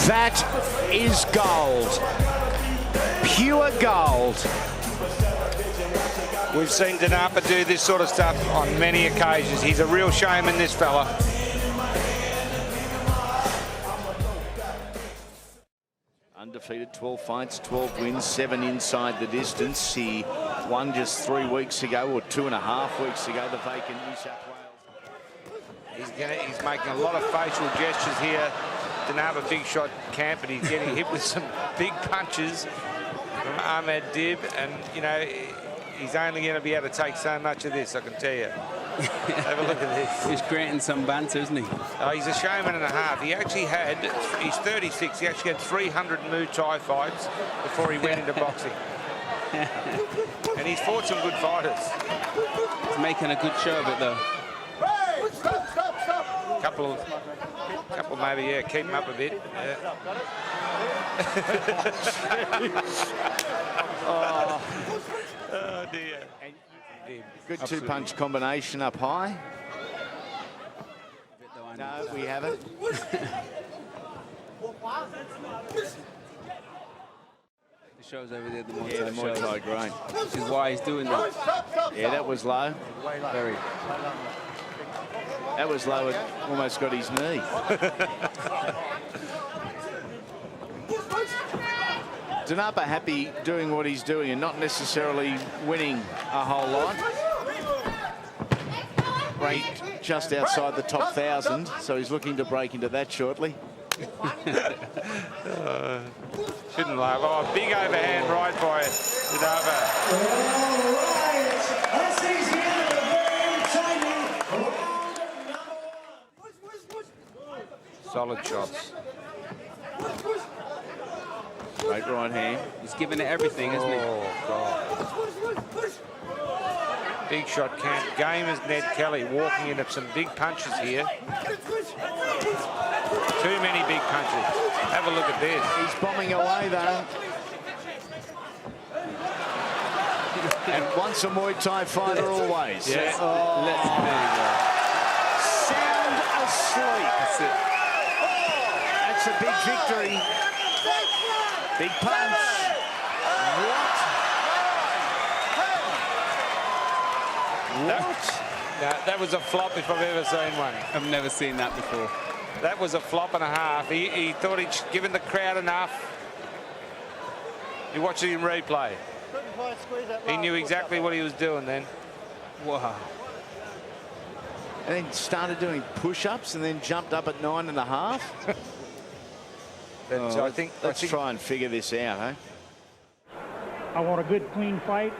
That is gold. Pure gold. We've seen Dinapa do this sort of stuff on many occasions. He's a real showman, this fella. Undefeated, 12 fights, 12 wins, 7 inside the distance. He won just 3 weeks ago, or 2.5 weeks ago, the vacant New South Wales. He's making a lot of facial gestures here. Dinapa big shot camp, and he's getting hit with some big punches from Ahmed Dib, and you know he's only going to be able to take so much of this, I can tell you. Have a look at this. He's creating some banter, isn't he? Oh, he's a showman and a half. He actually had, he's 36, he actually had 300 Muay Thai fights before he went into boxing. And he's fought some good fighters. He's making a good show of it, though. Couple maybe, yeah, keep him up a bit. Yeah. Oh dear. Good two-punch combination up high. No, we haven't. The show's over there, the Muay Thai grain. Which is why he's doing that. Yeah, that was low. Very. That was low. It almost got his knee. Dinapa happy doing what he's doing and not necessarily winning a whole lot. Ranked just outside the top 1,000, so he's looking to break into that shortly. Shouldn't laugh. Oh, big overhand right by Dinapa. Solid shots. Great right hand. He's giving it everything, isn't he? Oh, God. Big shot camp. Game as Ned Kelly walking into some big punches here. Too many big punches. Have a look at this. He's bombing away, though. And once a Muay Thai fighter, always. Yeah. Oh. There you go. Sound asleep. That's it. That's a big victory. Big punch. What? That was a flop if I've ever seen one. I've never seen that before. That was a flop and a half. He thought he'd given the crowd enough. You watch it in replay. He knew exactly what he was doing then. Wow. And then started doing push-ups and then jumped up at 9.5. So I think let's try and figure this out, eh? I want a good, clean fight.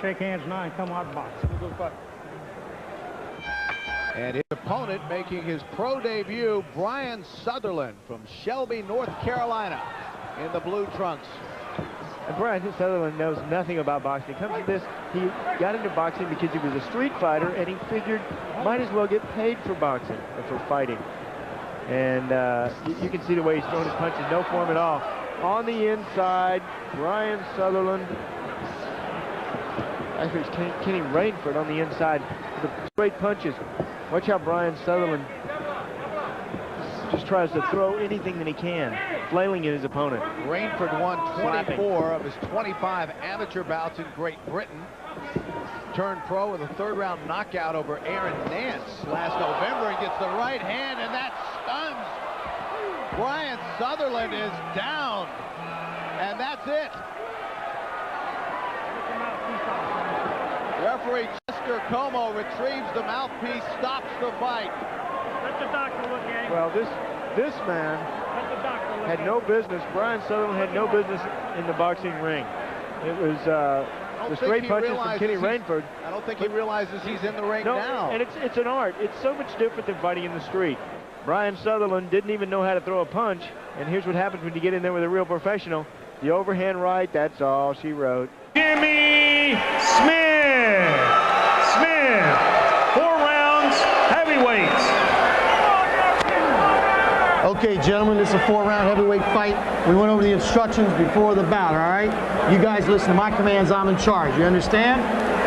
Shake hands now and come out and box. Good fight. And his opponent making his pro debut, Brian Sutherland from Shelby, North Carolina, in the blue trunks. And Brian Sutherland knows nothing about boxing. Comes to this, he got into boxing because he was a street fighter, and he figured might as well get paid for boxing or for fighting. And you can see the way he's throwing his punches, no form at all. On the inside, Brian Sutherland. Actually, it's Kenny Rainford on the inside. The straight punches. Watch how Brian Sutherland just tries to throw anything that he can, flailing at his opponent. Rainford won 24 of his 25 amateur bouts in Great Britain. Turned pro with a third-round knockout over Aaron Nance last November and gets the right hand, and that stuns. Brian Sutherland is down, and that's it. Referee Chester Como retrieves the mouthpiece, stops the fight. Let the doctor look at him. Well, this man had no business. Brian Sutherland had no business in the boxing ring. It was the straight punches from Kenny Rainford. I don't think he realizes he's in the ring now. And it's an art. It's so much different than fighting in the street. Brian Sutherland didn't even know how to throw a punch, and here's what happens when you get in there with a real professional. The overhand right, that's all she wrote. Jimmy Smith. 4 rounds, heavyweights. Okay, gentlemen, this is a 4-round heavyweight fight. We went over the instructions before the bout, all right? You guys listen to my commands. I'm in charge. You understand?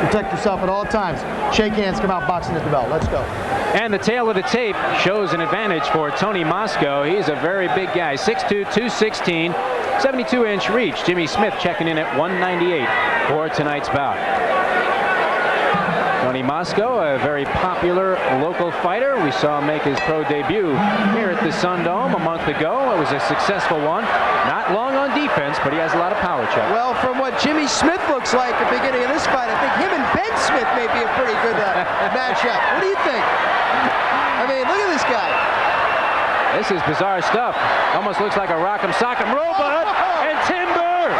Protect yourself at all times. Shake hands, come out boxing at the bell. Let's go. And the tail of the tape shows an advantage for Tony Mosco. He's a very big guy, 6'2", 216, 72-inch reach. Jimmy Smith checking in at 198 for tonight's bout. Tony Mosco, a very popular local fighter. We saw him make his pro debut here at the Sun Dome a month ago. It was a successful one. Not long on defense, but he has a lot of power, Chuck. Well, from what Jimmy Smith looks like at the beginning of this fight, I think him and Ben Smith may be a pretty good matchup. What do you think? I mean, look at this guy. This is bizarre stuff. Almost looks like a Rock'em Sock'em robot. And timber!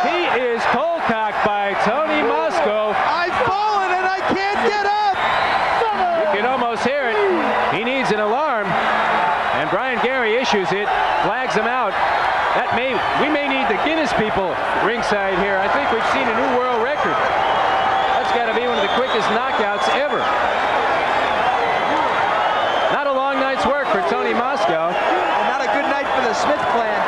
He is cold-cocked by Tony Mosco. I've fallen and I can't get up! You can almost hear it. He needs an alarm. And Brian Gary issues it, flags him out. We may need the Guinness people ringside here. I think we've seen a new world record. That's got to be one of the quickest knockouts ever. Not a long night's work for Tony Mosco. And not a good night for the Smith clan.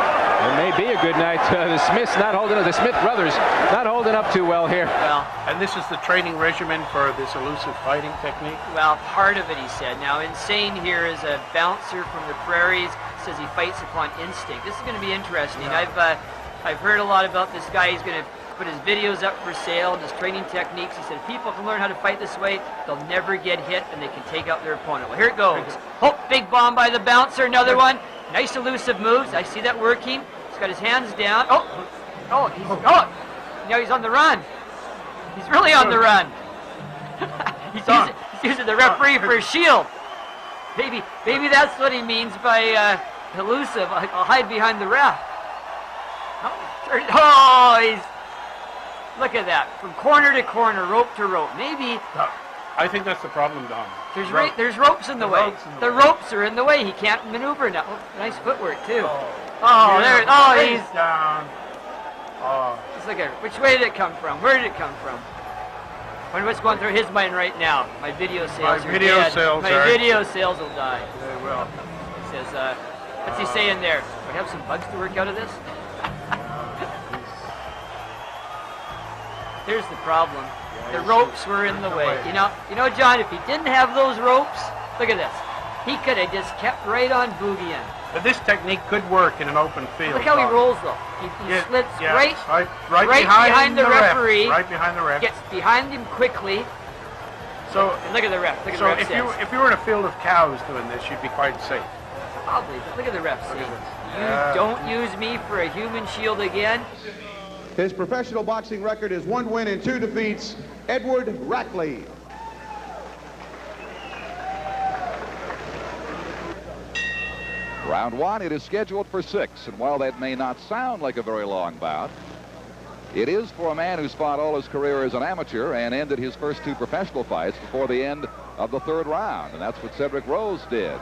It may be a good night. The Smiths not holding up. The Smith brothers not holding up too well here. Well, and this is the training regimen for this elusive fighting technique? Well, part of it, he said. Now, Insane here is a bouncer from the prairies. Says he fights upon instinct. This is going to be interesting. Yeah. I've heard a lot about this guy. He's going to put his videos up for sale and his training techniques. He said if people can learn how to fight this way, they'll never get hit and they can take out their opponent. Well, here it goes. Oh, big bomb by the bouncer. Another one. Nice elusive moves. I see that working. He's got his hands down. Now he's on the run. He's really on the run. he's using the referee for a shield. Maybe that's what he means by elusive. I'll hide behind the ref. Look at that. From corner to corner, rope to rope. Maybe. I think that's the problem, Don. There's ropes in the way. The ropes are in the way. He can't maneuver now. Oh, nice footwork, too. He's down. Let's look at it. Which way did it come from? Where did it come from? I wonder what's going through his mind right now. My video sales are dead. My video sales will die. They will. He says, what's he saying there? Do I have some bugs to work out of this? Here's the problem. The ropes were in the way. You know, John, if he didn't have those ropes, look at this. He could have just kept right on boogieing. But this technique could work in an open field. Look how he rolls, though. He slits right behind the referee. Right behind the ref. Gets behind him quickly. So and look at the ref. Look at the ref. If you were in a field of cows doing this, you'd be quite safe. Probably. Look at the ref. You don't use me for a human shield again. His professional boxing record is 1 win and 2 defeats. Edward Rackley. Round 1, it is scheduled for 6, and while that may not sound like a very long bout, it is for a man who's fought all his career as an amateur and ended his first 2 professional fights before the end of the 3rd round, and that's what Cedric Rose did.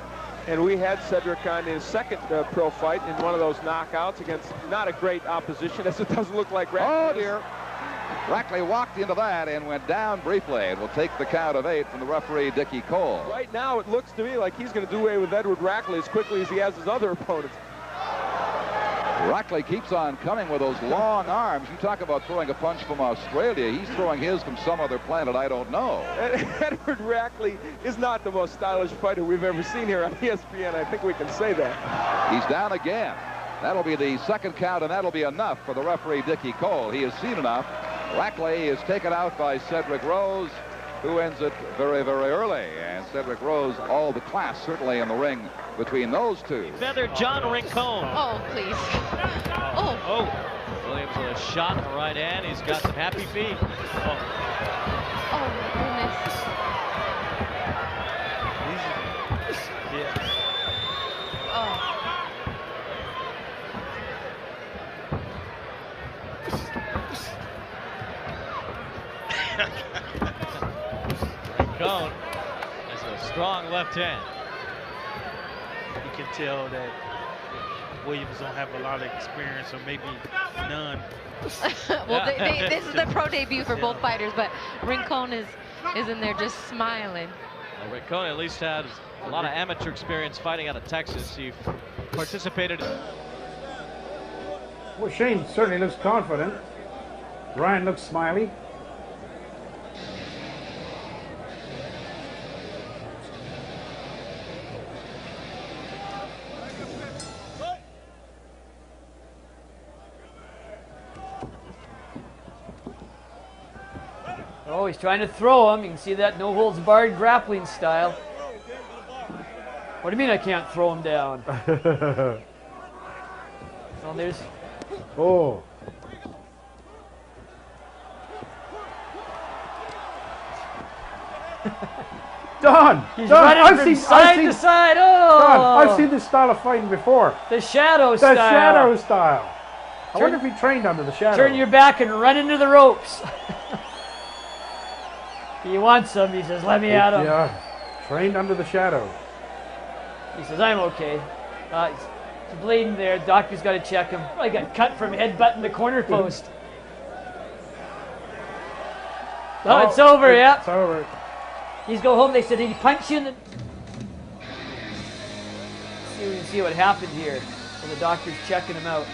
And we had Cedric on his second pro fight in one of those knockouts against not a great opposition, as it doesn't look like Rackley. Oh, dear. Rackley walked into that and went down briefly and will take the count of 8 from the referee, Dickie Cole. Right now, it looks to me like he's going to do away with Edward Rackley as quickly as he has his other opponents. Rackley keeps on coming with those long arms. You talk about throwing a punch from Australia. He's throwing his from some other planet I don't know. Edward Rackley is not the most stylish fighter we've ever seen here on ESPN. I think we can say that. He's down again. That'll be the second count, and that'll be enough for the referee, Dickie Cole. He has seen enough. Rackley is taken out by Cedric Rose, who ends it very, very early. And Cedric Rose, all the class certainly in the ring between those two. Feather John Rincon. Oh, please. Oh. Williams with a shot in the right hand. He's got some happy feet. Oh, my goodness. Rincon has a strong left hand. You can tell that Williams don't have a lot of experience, or maybe none. Well, this is the pro debut for both fighters, but Rincon is in there just smiling. Well, Rincon at least has a lot of amateur experience fighting out of Texas. He participated. Well, Shane certainly looks confident. Ryan looks smiley. Oh, he's trying to throw him. You can see that no-holds-barred grappling style. What do you mean I can't throw him down? Well, there's... Oh. Don! He's Don, running from side to side. Oh! Don, I've seen this style of fighting before. The Shawdow style. The Shawdow style. I wonder if he trained under the Shawdow. Turn your back and run into the ropes. He wants him. He says, let me at him. Yeah, trained under the Shawdow. He says, I'm okay. He's bleeding there. Doctor's got to check him. Probably got cut from headbutting the corner post. Oh, it's over, yeah. It's over. He's go home. They said, did he punch you in the... See what happened here. Well, the doctor's checking him out.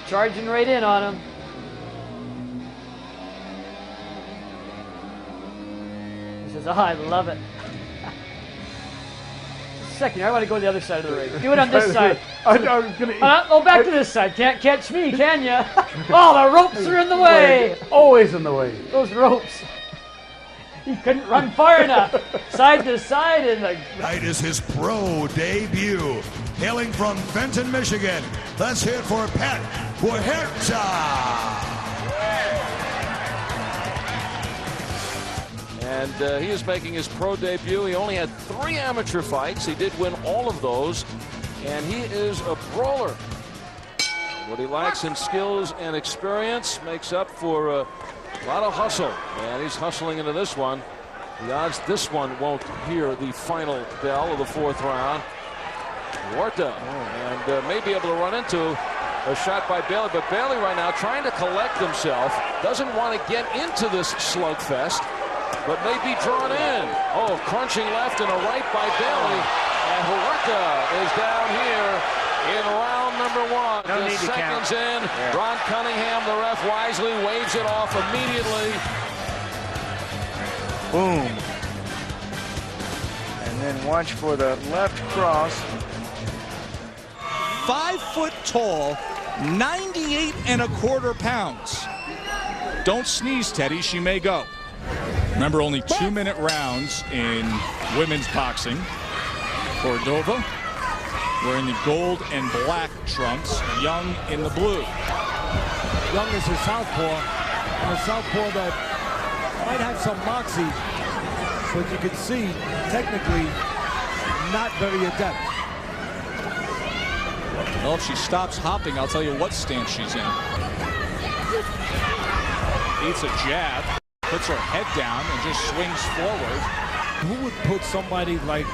Charging right in on him. He says, oh, I love it. Second, I want to go to the other side of the ring. Do it on this side. Oh, back to this side. Can't catch me, can ya? Oh, the ropes are in the way. Always in the way. Those ropes. He couldn't run far enough. Side to side in the... Tonight is his pro debut. Hailing from Fenton, Michigan. Let's hear it for Pat Huerta. And he is making his pro debut. He only had 3 amateur fights. He did win all of those. And he is a brawler. What he lacks in skills and experience makes up for a lot of hustle. And he's hustling into this one. The odds this one won't hear the final bell of the 4th round. Huerta and may be able to run into a shot by Bailey. But Bailey right now trying to collect himself. Doesn't want to get into this slugfest, but may be drawn in. Oh, crunching left and a right by Bailey. And Huerta is down here in round number 1. No need Just to count. seconds in. Yeah. Ron Cunningham, the ref, wisely waves it off immediately. Boom. And then watch for the left cross. 5 foot tall, 98 1/4 pounds. Don't sneeze, Teddy. She may go. Remember, only 2-minute rounds in women's boxing. Cordova wearing the gold and black trunks. Young in the blue. Young is a southpaw, and a southpaw that might have some moxie, but you can see technically not very adept. Well, if she stops hopping, I'll tell you what stance she's in. Eats a jab, puts her head down, and just swings forward. Who would put somebody like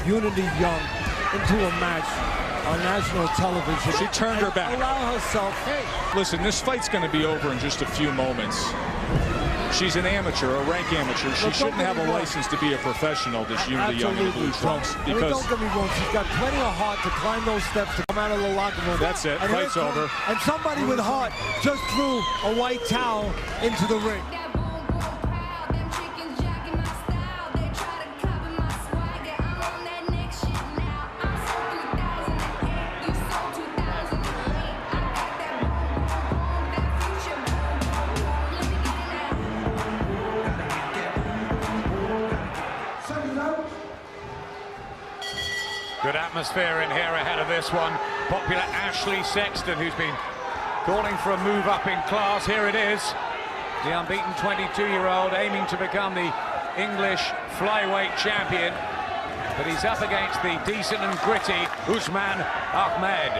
Unity Young into a match on national television? She turned her back. Allow herself, hey. Listen, this fight's going to be over in just a few moments. She's an amateur, a rank amateur. She shouldn't have a license to be a professional, this Unity Young in the blue trunks. I mean, don't get me wrong, she's got plenty of heart to climb those steps to come out of the locker room. That's it, and fight's over. And somebody with heart just threw a white towel into the ring. Good atmosphere in here ahead of this one. Popular Ashley Sexton, who's been calling for a move up in class. Here it is. The unbeaten 22-year-old aiming to become the English flyweight champion. But he's up against the decent and gritty Usman Ahmed.